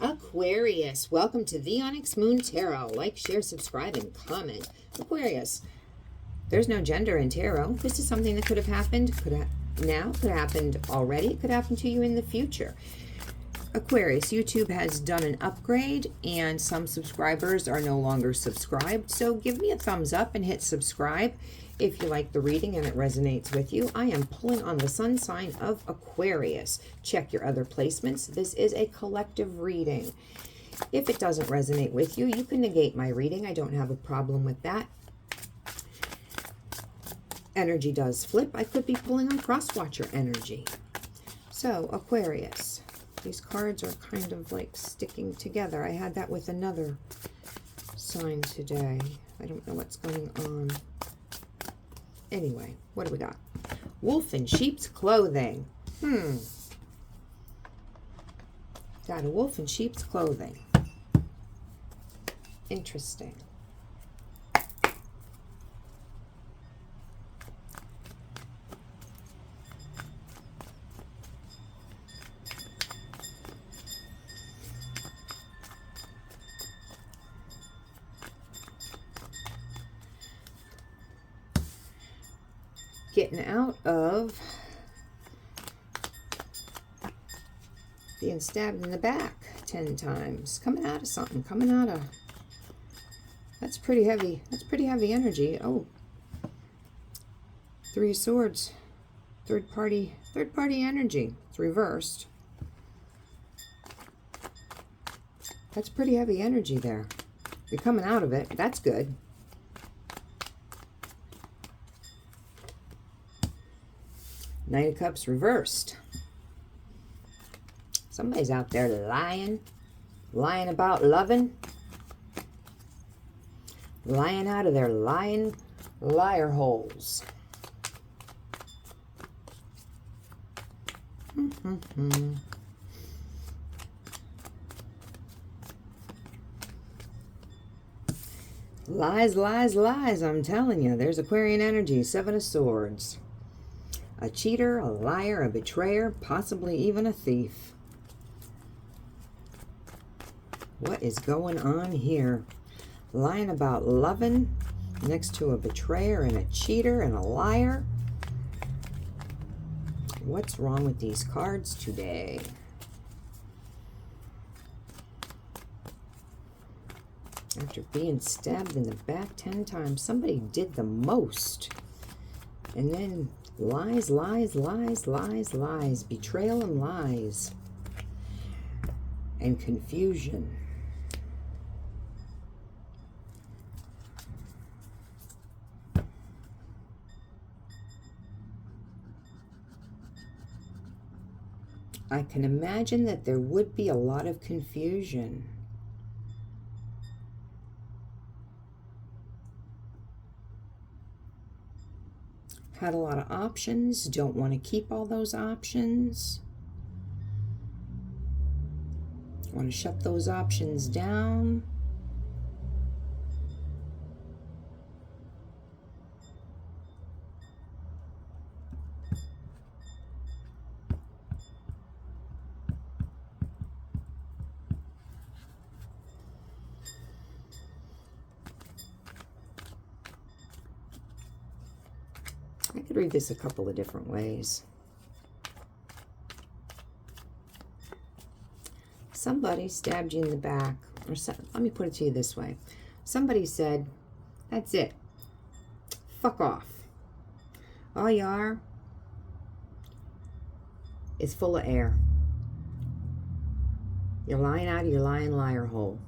Aquarius, welcome to the Onyx Moon Tarot. Like, share, subscribe, and comment. Aquarius, there's no gender in tarot. This is something that could have happened, could have happened already, could happen to you in the future. Aquarius, YouTube has done an upgrade and some subscribers are no longer subscribed. So give me a thumbs up and hit subscribe if you like the reading and it resonates with you. I am pulling on the sun sign of Aquarius. Check your other placements. This is a collective reading. If it doesn't resonate with you, you can negate my reading. I don't have a problem with that. Energy does flip. I could be pulling on cross-watcher energy. So, Aquarius. These cards are kind of like sticking together. I had that with another sign today. I don't know what's going on. Anyway, what do we got? Wolf in sheep's clothing. Got a wolf in sheep's clothing. Interesting. Getting out of being stabbed in the back 10 times. Coming out of something. Coming out of... That's pretty heavy. That's pretty heavy energy. Oh. 3 of Swords. Third party energy. It's reversed. That's pretty heavy energy there. You're coming out of it. That's good. Knight of Cups reversed. Somebody's out there lying about loving, lying out of their liar holes. Lies, lies, lies, I'm telling you. There's Aquarian energy, 7 of Swords. A cheater, a liar, a betrayer, possibly even a thief. What is going on here? Lying about loving next to a betrayer and a cheater and a liar. What's wrong with these cards today? After being stabbed in the back 10 times, somebody did the most. And then lies, lies, lies, lies, lies. Betrayal and lies. And confusion. I can imagine that there would be a lot of confusion. Had a lot of options, don't want to keep all those options. Want to shut those options down. I could read this a couple of different ways. Somebody stabbed you in the back, or let me put it to you this way. Somebody said, that's it. Fuck off. All you are is full of air. You're lying out of your lying liar hole.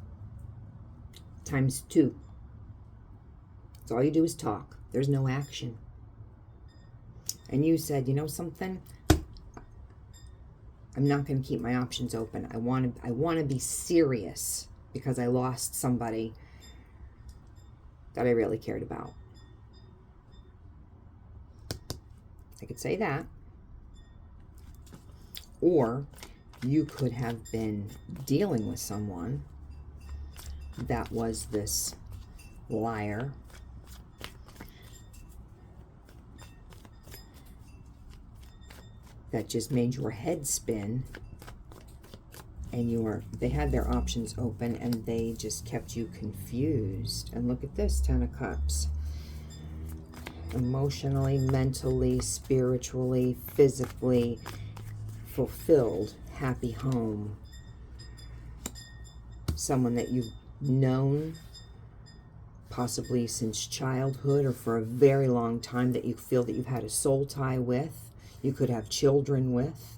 Times 2. That's all you do is talk. There's no action. And you said, you know something? I'm not going to keep my options open. I want to be serious because I lost somebody that I really cared about. I could say that. Or you could have been dealing with someone that was this liar that just made your head spin and they had their options open and they just kept you confused. And look at this, 10 of Cups. Emotionally, mentally, spiritually, physically fulfilled, happy home. Someone that you've known possibly since childhood or for a very long time, that you feel that you've had a soul tie with, you could have children with.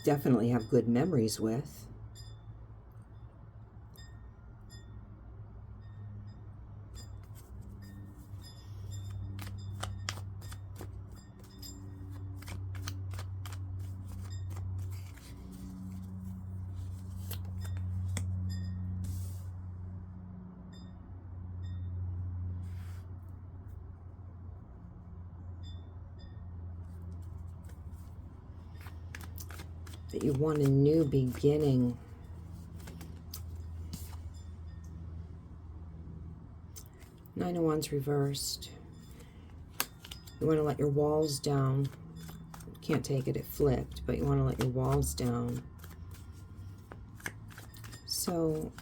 Definitely have good memories with. That you want a new beginning. Nine of Wands reversed. You want to let your walls down. You can't take it, it flipped, but you want to let your walls down. So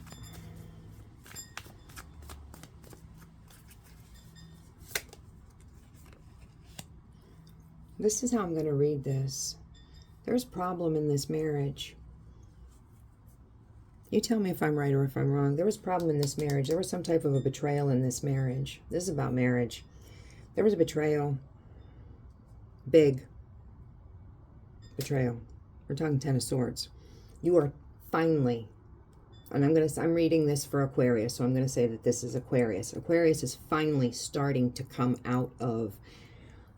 this is how I'm going to read this. There's a problem in this marriage. You tell me if I'm right or if I'm wrong. There was a problem in this marriage. There was some type of a betrayal in this marriage. This is about marriage. There was a betrayal. Big betrayal. We're talking 10 of Swords. You are finally, and I'm reading this for Aquarius, so I'm going to say that this is Aquarius. Aquarius is finally starting to come out of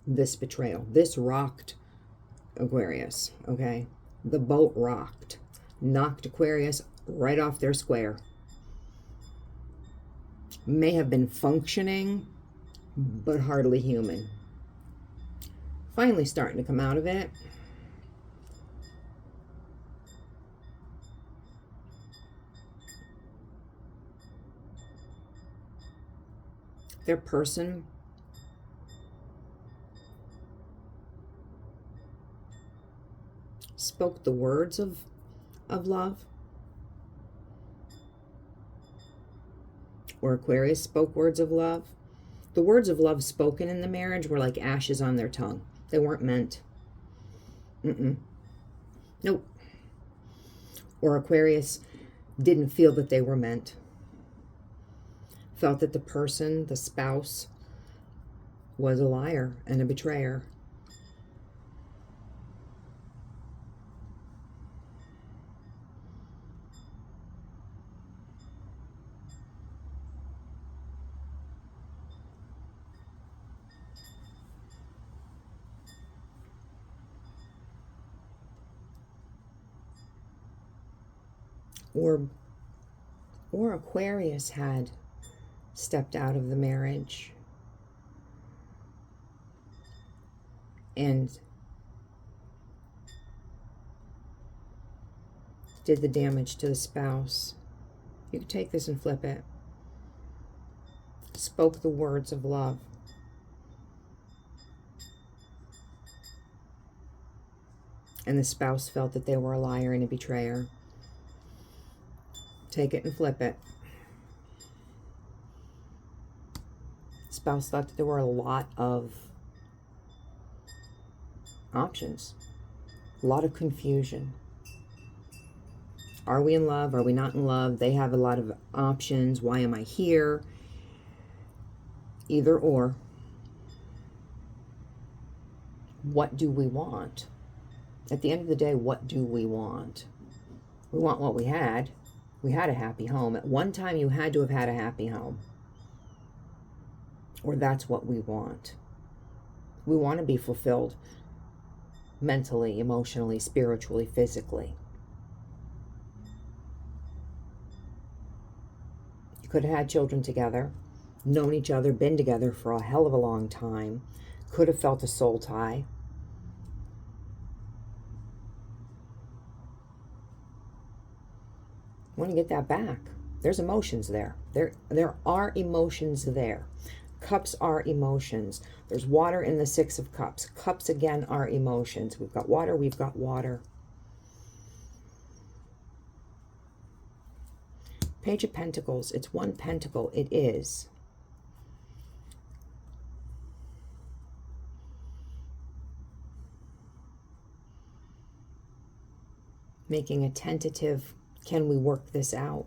this betrayal. This rocked Aquarius, okay? The boat rocked. Knocked Aquarius right off their square. May have been functioning, but hardly human. Finally starting to come out of it. Their person spoke the words of love, or Aquarius spoke words of love. The words of love spoken in the marriage were like ashes on their tongue. They weren't meant. Nope. Or Aquarius didn't feel that they were meant. Felt that the person, the spouse, was a liar and a betrayer. Or Aquarius had stepped out of the marriage and did the damage to the spouse. You could take this and flip it. Spoke the words of love. And the spouse felt that they were a liar and a betrayer. Take it and flip it. Spouse thought that there were a lot of options, a lot of confusion. Are we in love? Are we not in love? They have a lot of options. Why am I here? Either or. What do we want? At the end of the day, what do we want? We want what we had. We had a happy home. At one time, you had to have had a happy home. Or that's what we want. We want to be fulfilled mentally, emotionally, spiritually, physically. You could have had children together, known each other, been together for a hell of a long time, could have felt a soul tie. Want to get that back. There's emotions there. There are emotions there. Cups are emotions. There's water in the Six of Cups. Cups, again, are emotions. We've got water, we've got water. Page of Pentacles. It's one pentacle. It is. Making a tentative, can we work this out?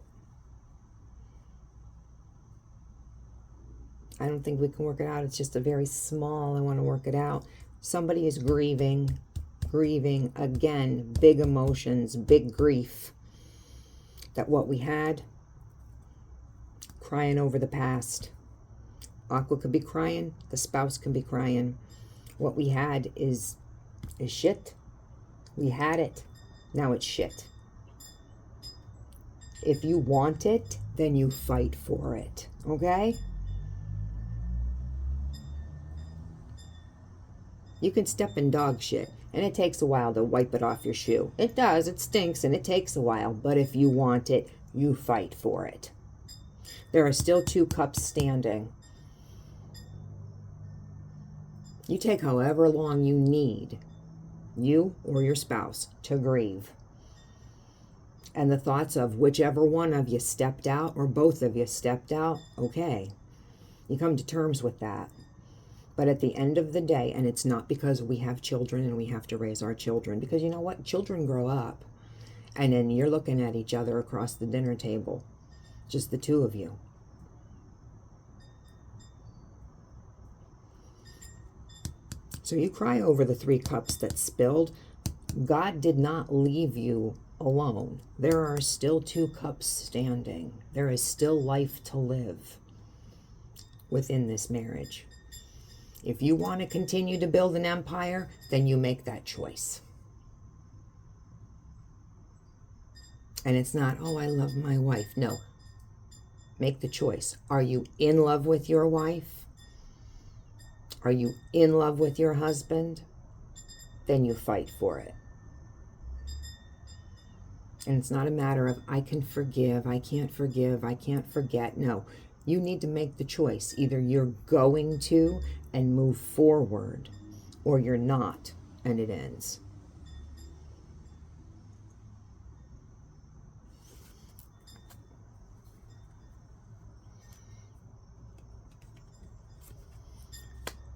I don't think we can work it out. It's just a very small, I want to work it out. Somebody is grieving, again, big emotions, big grief. That what we had, crying over the past. Aqua could be crying, the spouse can be crying. What we had is shit. We had it. Now it's shit. If you want it, then you fight for it. Okay? You can step in dog shit, and it takes a while to wipe it off your shoe. It does. It stinks, and it takes a while. But if you want it, you fight for it. There are still 2 cups standing. You take however long you need, you or your spouse, to grieve. And the thoughts of whichever one of you stepped out or both of you stepped out, okay. You come to terms with that. But at the end of the day, and it's not because we have children and we have to raise our children, because you know what? Children grow up. And then you're looking at each other across the dinner table. Just the 2 of you. So you cry over the 3 cups that spilled. God did not leave you alone. There are still 2 cups standing. There is still life to live within this marriage. If you want to continue to build an empire, then you make that choice. And it's not, oh, I love my wife. No. Make the choice. Are you in love with your wife? Are you in love with your husband? Then you fight for it. And it's not a matter of, I can forgive, I can't forget. No, you need to make the choice. Either you're going to and move forward, or you're not, and it ends.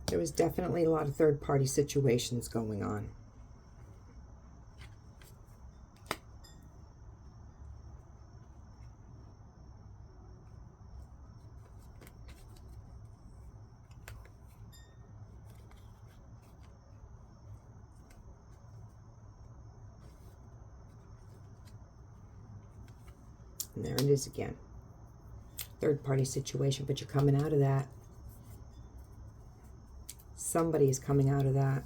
There was definitely a lot of third-party situations going on. And there it is again. Third-party situation, but you're coming out of that. Somebody is coming out of that.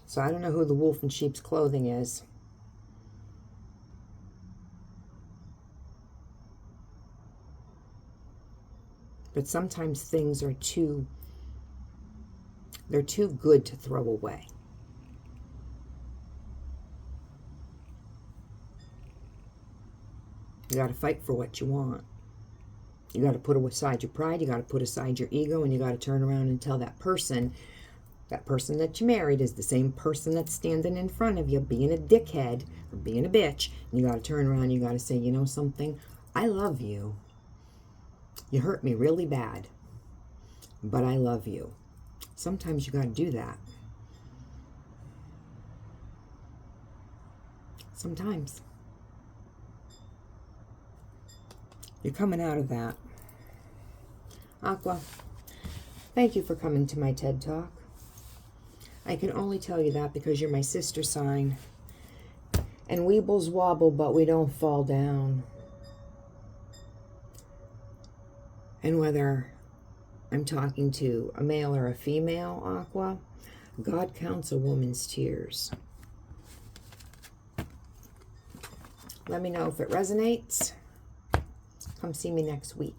So I don't know who the wolf in sheep's clothing is. But sometimes things are they're too good to throw away. You got to fight for what you want. You got to put aside your pride, you got to put aside your ego, and you got to turn around and tell that person that you married is the same person that's standing in front of you being a dickhead or being a bitch. And you got to turn around and you got to say, you know something? I love you. You hurt me really bad, but I love you. Sometimes you got to do that. Sometimes. You're coming out of that. Aqua, thank you for coming to my TED Talk. I can only tell you that because you're my sister sign. And weebles wobble, but we don't fall down. And whether I'm talking to a male or a female, Aqua, God counts a woman's tears. Let me know if it resonates. Come see me next week.